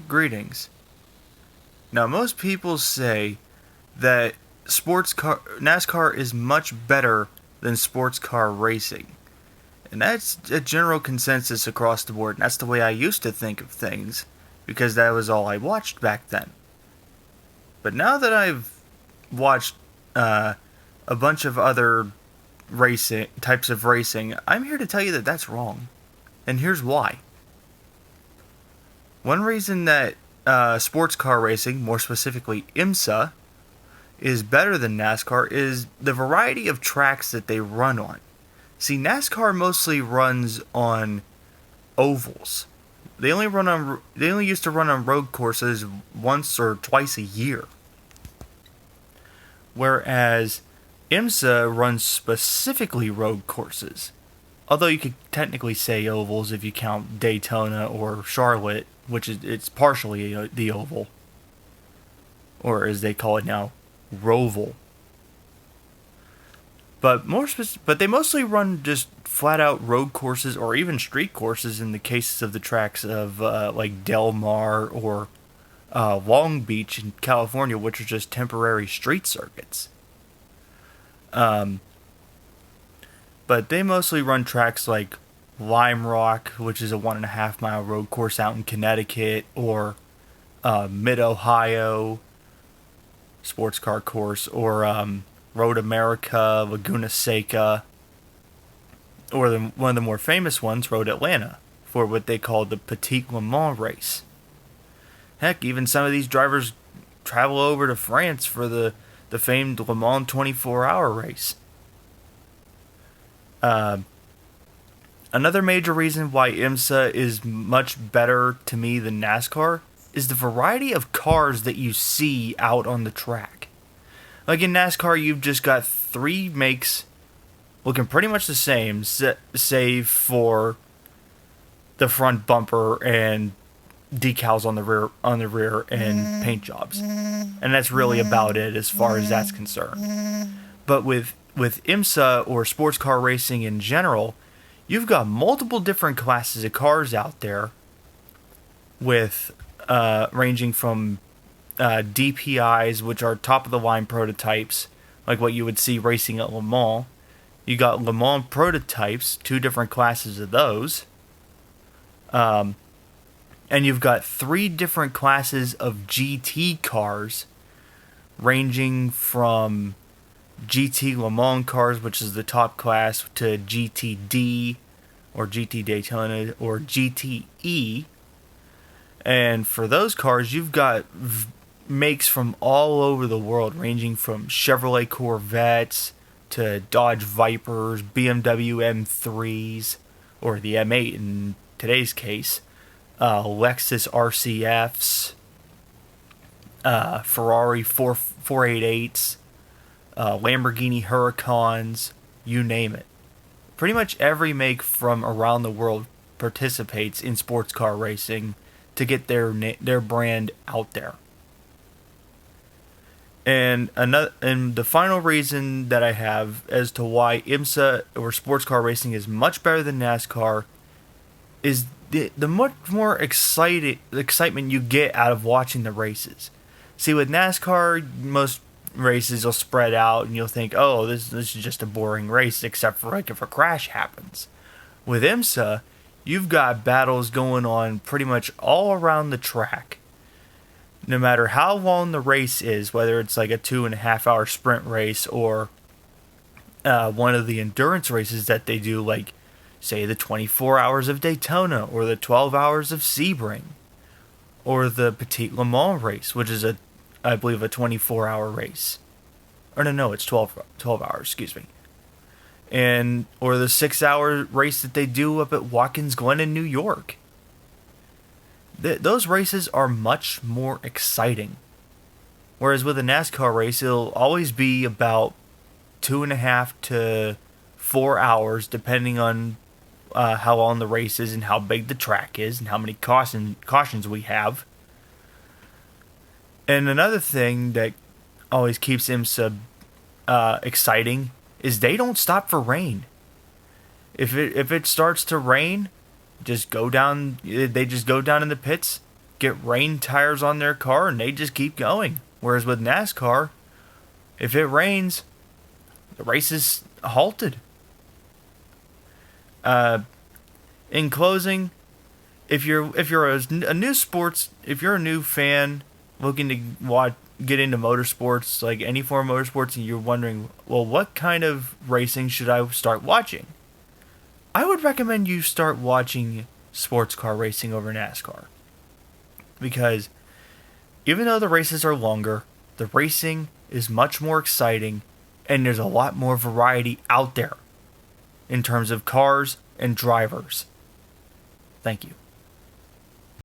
Greetings. Now, most people say that NASCAR is much better than sports car racing. And that's a general consensus across the board. And that's the way I used to think of things, because that was all I watched back then. But now that I've watched a bunch of other racing types of racing, I'm here to tell you that that's wrong. And here's why. One reason that sports car racing, more specifically IMSA, is better than NASCAR is the variety of tracks that they run on. See, NASCAR mostly runs on ovals. They only used to run on road courses once or twice a year. Whereas IMSA runs specifically road courses. Although you could technically say ovals if you count Daytona or Charlotte, which is it's partially the oval, or as they call it now, Roval. But they mostly run just flat out road courses or even street courses in the cases of the tracks of like Del Mar or Long Beach in California, which are just temporary street circuits. But they mostly run tracks like Lime Rock, which is a 1.5 mile road course out in Connecticut, or Mid-Ohio sports car course, or Road America, Laguna Seca, or one of the more famous ones, Road Atlanta, for what they call the Petit Le Mans race. Heck, even some of these drivers travel over to France for the famed Le Mans 24-hour race. Another major reason why IMSA is much better to me than NASCAR is the variety of cars that you see out on the track. Like in NASCAR, you've just got 3 makes looking pretty much the same, save for the front bumper and decals on the rear and paint jobs. And that's really about it as far as that's concerned. But with IMSA or sports car racing in general, you've got multiple different classes of cars out there, with ranging from DPIs, which are top of the line prototypes, like what you would see racing at Le Mans. You got Le Mans prototypes, 2 different classes of those. And you've got 3 different classes of GT cars, ranging from GT Le Mans cars, which is the top class, to GTD, or GT Daytona, or GTE. And for those cars, you've got makes from all over the world, ranging from Chevrolet Corvettes to Dodge Vipers, BMW M3s, or the M8 in today's case, Lexus RCFs, Ferrari 488s, Lamborghini Huracans, you name it. Pretty much every make from around the world participates in sports car racing to get their brand out there. And the final reason that I have as to why IMSA or sports car racing is much better than NASCAR is the much more excitement you get out of watching the races. See, with NASCAR, most races will spread out and you'll think, oh, this is just a boring race, except for like if a crash happens. With IMSA, you've got battles going on pretty much all around the track. No matter how long the race is, whether it's like a 2.5 hour sprint race or one of the endurance races that they do, like say the 24 hours of Daytona or the 12 hours of Sebring, or the Petit Le Mans race, which is I believe a 24-hour race. Or no, it's 12 hours, excuse me. Or the 6-hour race that they do up at Watkins Glen in New York. Those races are much more exciting. Whereas with a NASCAR race, it'll always be about 2.5 to 4 hours, depending on how long the race is and how big the track is and how many cautions we have. And another thing that always keeps IMSA exciting is they don't stop for rain. If it starts to rain, they just go down in the pits get rain tires on their car and they just keep going. Whereas with NASCAR, if it rains, the race is halted. In closing, if you're a new sports, if you're a new fan looking to get into motorsports, like any form of motorsports, and you're wondering, well, what kind of racing should I start watching? I would recommend you start watching sports car racing over NASCAR. Because even though the races are longer, the racing is much more exciting, and there's a lot more variety out there in terms of cars and drivers. Thank you.